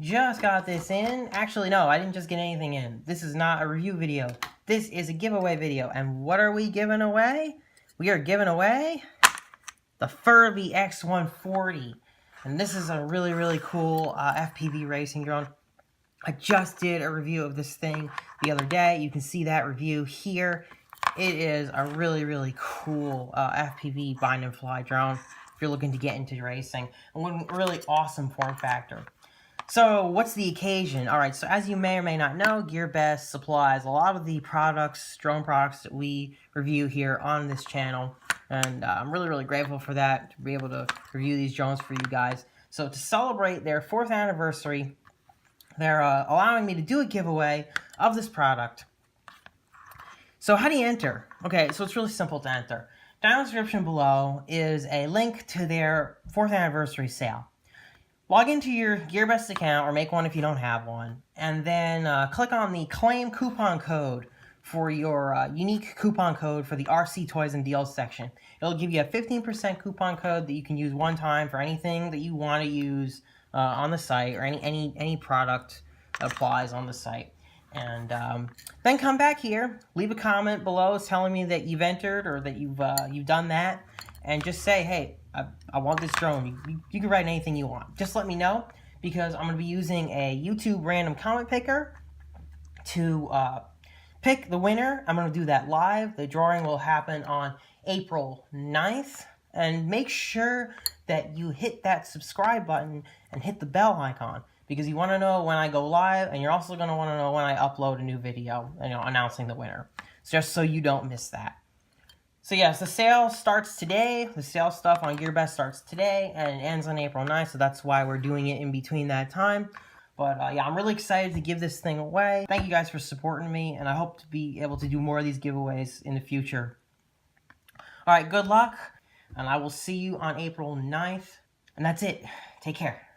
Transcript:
just got this in. Actually, no, I didn't just get anything in. This is not a review video. This is a giveaway video. And what are we giving away? We are giving away the FLYSKY X140. And this is a really, really cool FPV racing drone. I just did a review of this thing the other day. You can see that review here. It is a really, really cool FPV bind and fly drone if you're looking to get into racing. And one really awesome form factor. So what's the occasion? All right, so as you may or may not know, GearBest's supplies a lot of the products, drone products that we review here on this channel. And I'm really, really grateful for that, to be able to review these drones for you guys. So to celebrate their 4th anniversary, they're allowing me to do a giveaway of this product. So how do you enter? Okay, so it's really simple to enter. Down in the description below is a link to their 4th anniversary sale. Log into your GearBest's account, or make one if you don't have one, and then click on the claim coupon code for your unique coupon code for the RC Toys and Deals section. It'll give you a 15% coupon code that you can use one time for anything that you want to use on the site, or any product that applies on the site. And then come back here, leave a comment below telling me that you've entered or that you've done that, and just say, hey, I want this drone. You can write anything you want. Just let me know, because I'm going to be using a YouTube random comment picker to pick the winner. I'm going to do that live. The drawing will happen on April 9th. And make sure that you hit that subscribe button and hit the bell icon, because you want to know when I go live, and you're also going to want to know when I upload a new video, announcing the winner. Just so you don't miss that. So yes, the sale starts today. The sale stuff on GearBest starts today, and it ends on April 9th, so that's why we're doing it in between that time. But yeah, I'm really excited to give this thing away. Thank you guys for supporting me, and I hope to be able to do more of these giveaways in the future. Alright, good luck, and I will see you on April 9th. And that's it. Take care.